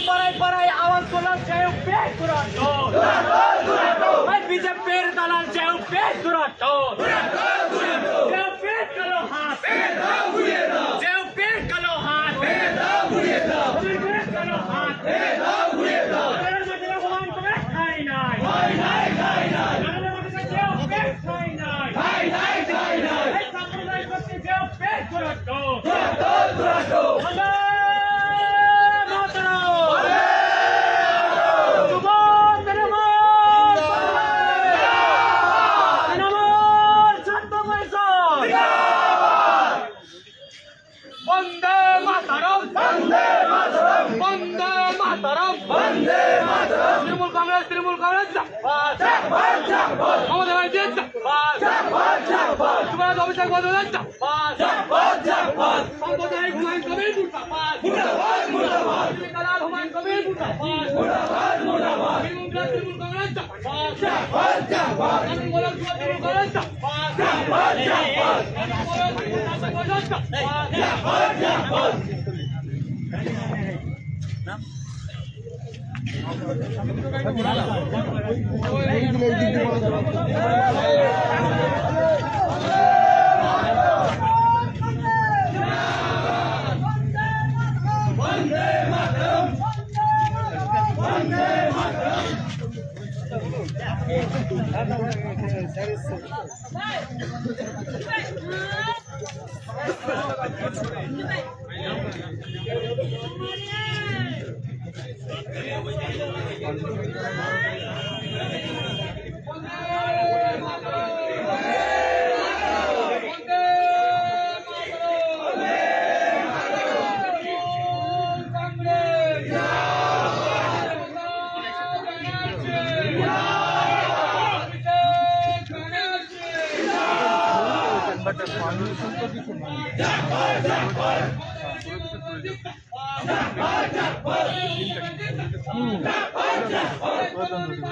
পাড়ায় পাড়ায় আওয়াজ তোলার চেয়েও পেট দুরাটো বিজেপির দালাল চেয়েও পেট দুরাটো চেয়েও পেট কালো হাত চেয়েও পেট কালো হাত পেট কালো হাত হুমায়ুন কবির খাই নাই চেয়েও পেট খাই নাই এই সাম্প্রদায়িক গোষ্ঠী চেয়েও পেট দুরাটো বন্দে মাতরম বন্দে মাতরম তৃণমূল কংগ্রেস মমতা ব্যানার্জি যুবরাজ অভিষেক বন্দ্যোপাধ্যায় সাম্প্রদায়িক হুমায়ুন কবির দালাল হুমায়ুন কবির তৃণমূল কংগ্রেস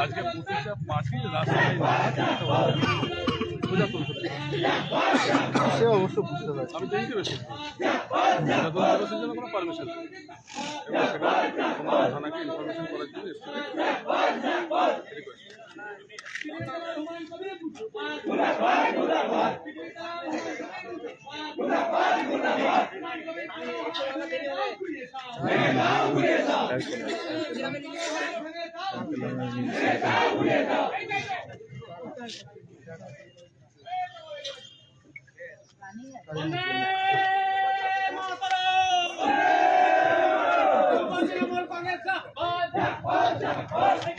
আজকে প্রতিটা পার্টি রাস্তায় পূজা করতে সে অবশ্য বুঝতে পারছে আমি দেখতে পেয়েছি জন্য কোনো পারমিশন নেই থানাকে ইনফরমেশন করার জন্য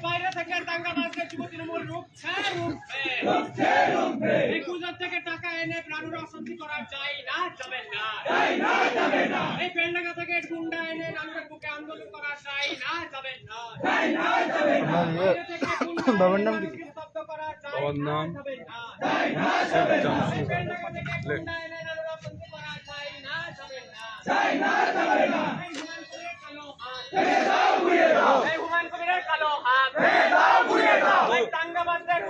বাইরে থেকে দাঙ্গাবাজদের যুব তৃণমূল গুজরাট থেকে টাকা এনে প্রাণীর অশান্তি করা যায় না যাবে না এই পেন্ডাঙ্গা থেকে গুন্ডা এনে নানুরের বুকে আন্দোলন করা যায় না যাবে না বাবার নাম কি? বাবার নাম হুমায়ুন কবিরের কালো হাত দাঙ্গাবাজদের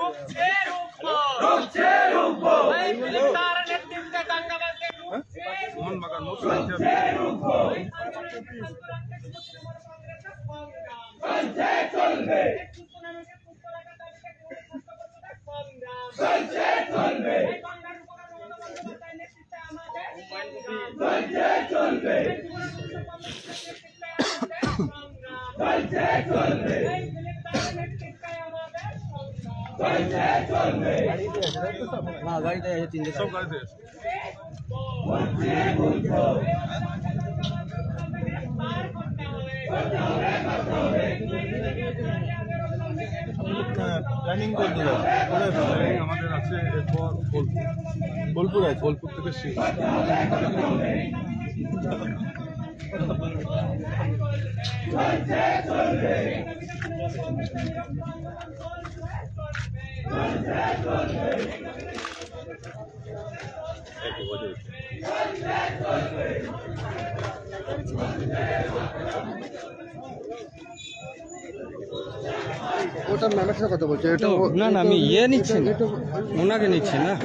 তার নেতৃত্বে দাঙ্গাবাজদের গাড়িতে তিনটে সব গাড়িতে প্ল্যানিং করতে আমাদের আছে এরপর বোলপুর আছে বোলপুর থেকে শিখ ওটা ম্যামের সাথে কথা বলছে এটা না না আমি ইয়ে নিচ্ছি না ওনাকে নিচ্ছি না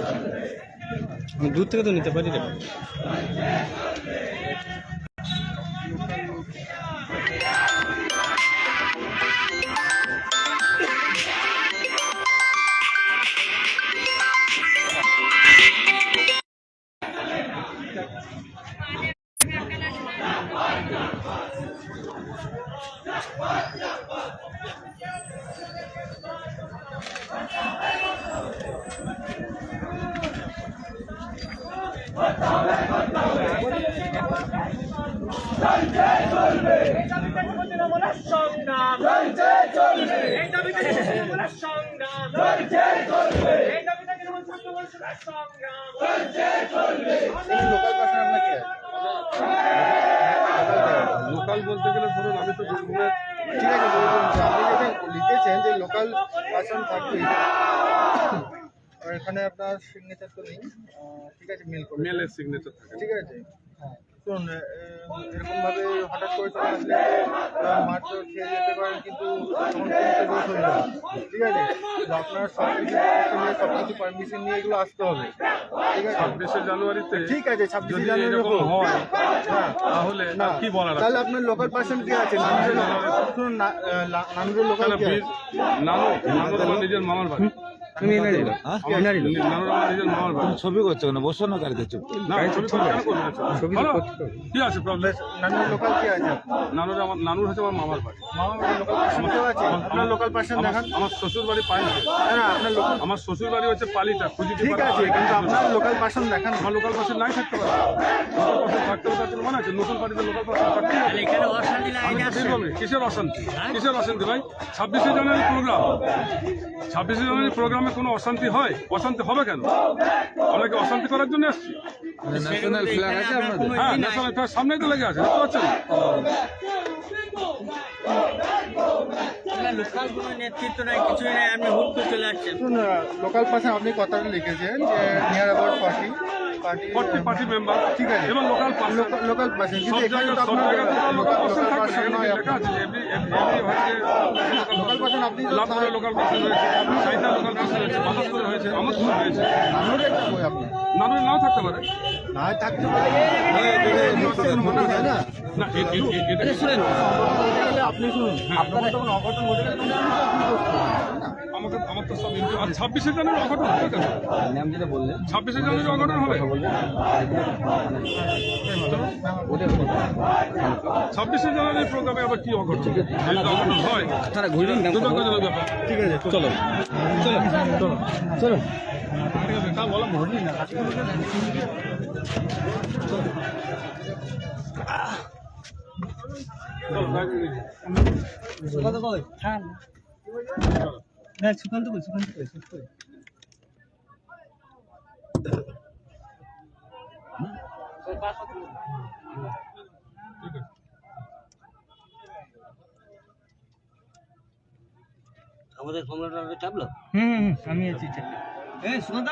আমি দূর থেকে তো নিতে পারি রে এই দাবিতে যুব তৃণমূলের সংগ্রাম এই দাবিতে যুব তৃণমূলের সংগ্রাম এই দাবিতে তৃণমূল ছাত্র পরিষদের সংগ্রাম লোকাল বলতে গেলে ধরুন আমি তো বীরভূমের ঠিক আছে বলুন যে আপনি যেটা লিখেছেন যে লোকাল পার্সন থাকবে আর এখানে আপনার সিগনেচার তো নেই ঠিক আছে মেল করে মেলের সিগনেচার থাকে। ঠিক আছে হ্যাঁ শুনুন এরকমভাবে হঠাৎ করে চলে আসলে মাঠ তো খেয়ে যেতে পারেন কিন্তু তখন কোনো দোষ হয়ে যাবে ঠিক আছে তো আপনার সব কিছু পারমিশন নিয়ে এগুলো আসতে হবে ঠিক আছে 26শে জানুয়ারিতে ঠিক আছে 26 যদি জানুয়ারি এরকম হয় হ্যাঁ তাহলে না আর কি বলার আছে? তাহলে আপনার লোকাল পার্সন কি আছে শুনুন নানুরের লোকাল তাহলে কি আছে নানু আমার নিজের মামার বাড়ি। তুমি এনে দিল এনে দিল নানুর আমার নিজের মামার বাড়ি। ছবি করছো কেন? বসো না গাড়িতে চুপ। না ছবি কেন করবে না? ছবি বলো, করতে হবে। কি আছে প্রবলেম? নানুর লোকাল কি আছে নানুর হচ্ছে আমার মামার বাড়ি। লোকাল পার্সন কেউ আছে আপনার লোকাল পার্সন দেখান আমার শ্বশুর বাড়ি পালিতে। না আপনার লোকাল আমার শ্বশুর বাড়ি হচ্ছে পালিটা খুঁজি। ঠিক আছে কিন্তু আপনার লোকাল পার্সন দেখান আমার লোকাল পার্সন নাই থাকতে পারে। লোকাল পার্সন থাকতে পারে তার মানে আছে নতুন পার্টিতে লোকাল পার্সন থাকতে পারে। এখানে অশান্তি লাগাই আছে কিসের অশান্তি? কিসের অশান্তি ভাই? 26শে জানুয়ারি প্রোগ্রাম। 26শে জানুয়ারি প্রোগ্রামে কোনো অশান্তি হয়? অশান্তি হবে কেন? আমরা কি অশান্তি করার জন্য এসেছি? ন্যাশনাল ফ্ল্যাগ আছে আপনাদের? হ্যাঁ, ন্যাশনাল ফ্ল্যাগ সামনেই তো লেগে আছে, দেখতে পাচ্ছেন? লোকাল কোনো নেতৃত্ব নাই কিছুই নাই আপনি হুট করে চলে আসছেন শুনুন লোকাল পার্সন আপনি কথাটা লিখেছেন যে নিয়ার অ্যাবাউট 40 পার্টি মেম্বার ঠিক আছে এবং লোকাল পার্সন লোকাল পার্সন সব কিন্তু এখানে জায়গায় তো সব আপনার জায়গায় তো লোকাল পার্সন লোকাল থাকবে পার্সন সেখানে নয় লেখা আছে লোকাল পার্সন আপনি তো লাভপুরে লোকাল পার্সন হয়েছে, চাইনা লোকাল পার্সন হয়েছে, মাদারপুরে হয়েছে, আমোদপুরে হয়েছে। নানুরের একটা বই আপনি নানুর নাও থাকতে পারে। না থাকতে পারে তাই না না এটা শুনেন আপনি শুনুন আপনার তখন অঘটন ঘটে গেলে তখন আপনি তো আপনি করতে হবে, তাই না? আমার তো সব আর 26শে জানুয়ারি অঘটন হবে কেন? নাম যেটা বললেন 26শে জানুয়ারি অঘটন হবে? 26শে জানুয়ারি প্রোগ্রামে আবার কি অঘটন? যদি অঘটন হয় তারা ঘুরবেন দুর্ভাগ্যজনক ব্যাপার। ঠিক আছে চলো চলো চলো চলো ঠিক আছে, তা বলা ভরি না। চলো, বাইরে নিয়ে যাও। সুকান্ত কই হ্যাঁ না সুকান্ত কই সুকান্ত কই ঠিক আছে। আমাদের সম্রাট চাপলো আমি আছি এই সুকান্ত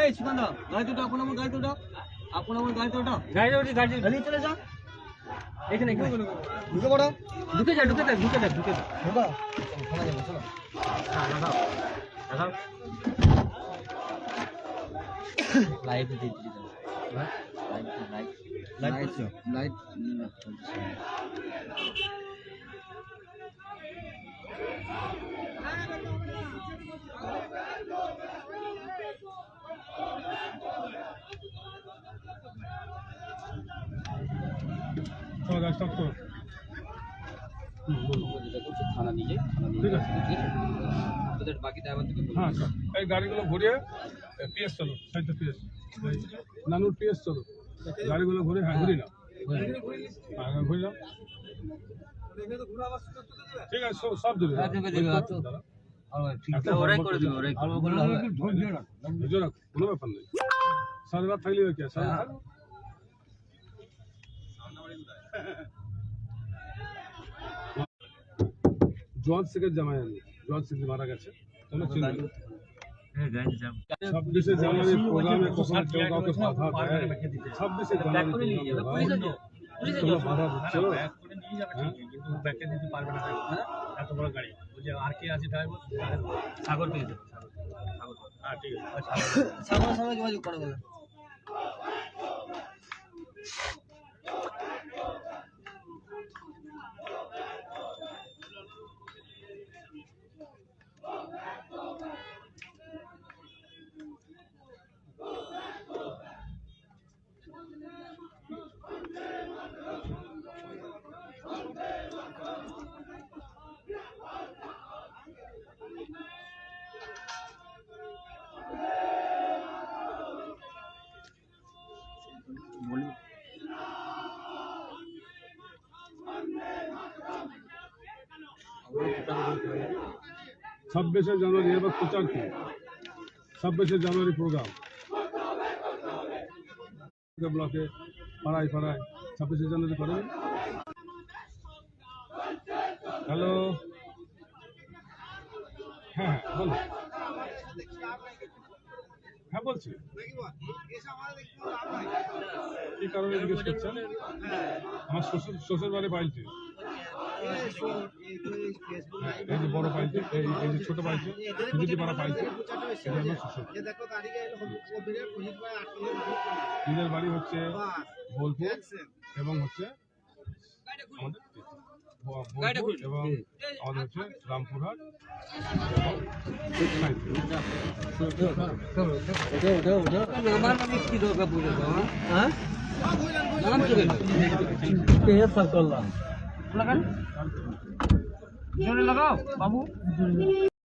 এই সুকান্ত গাড়ি দুটো আপন আমার গাড়ি দুটো আপন আমার গাড়ি দুটো গাড়ি চলে যাও এখানে ঢুকে পড়ো ঢুকে যা চলো লাইভ দিয়ে দিই লাইট চলো, গাছ স্টপ করো। থানা নিয়ে ঠিক আছে। তোদের বাকি ড্রাইভার থেকে হ্যাঁ, এই গাড়িগুলো ঘুরিয়ে পিএস চলো, সাইডটা পিএস, নানুর পিএস চলো, গাড়িগুলো ঘুরে, হ্যাঁ ঘুরি না, হ্যাঁ ঘুরি না। ঠিক আছে, সব দেবে। ওরাই করে দিবে ওরাই ধৈর্য রাখো, কোনো ব্যাপার নেই। সারা রাত থাকলে কি আছে? জজ শেখের জামাই আমি, জজ শেখ মারা গেছে, তোমরা চিনবে না। 26শে জানুয়ারি প্রোগ্রামে কখনো কেউ কাউকে বাধা দেয়? 26শে জানুয়ারি তোমরা বাধা দিচ্ছ? ব্যাগটা দিতে পারবে না এত বড় গাড়ি ওই যে আর কে আছে ড্রাইভার সাগর পেয়েছে সাগর হ্যাঁ ঠিক আছে সামনে যোগাযোগ করো বলে 26শে জানুয়ারি এবার প্রচার কি? 26শে জানুয়ারি প্রোগ্রাম ব্লকে পাড়ায় পাড়ায় 26শে জানুয়ারি করেন। হ্যালো, হ্যাঁ বলো। হ্যাঁ বলছি, কি কারণে জিজ্ঞেস করছেন? আমার শ্বশুর বাড়ি পাইছে, এই যে বড় পাইছে, এই যে ছোট পাইছে, সুজিতি পাড়া পাইছে, এটা আমার শ্বশুর। নিজের বাড়ি হচ্ছে বোলপুর এবং হচ্ছে আমাদের বোলপুর এবং আমাদের হচ্ছে রামপুরহাট আমার নামে কি দরকার পড়ে হ্যাঁ নাম কি সব করলাম লাগান জোরে লাগাও বাবু।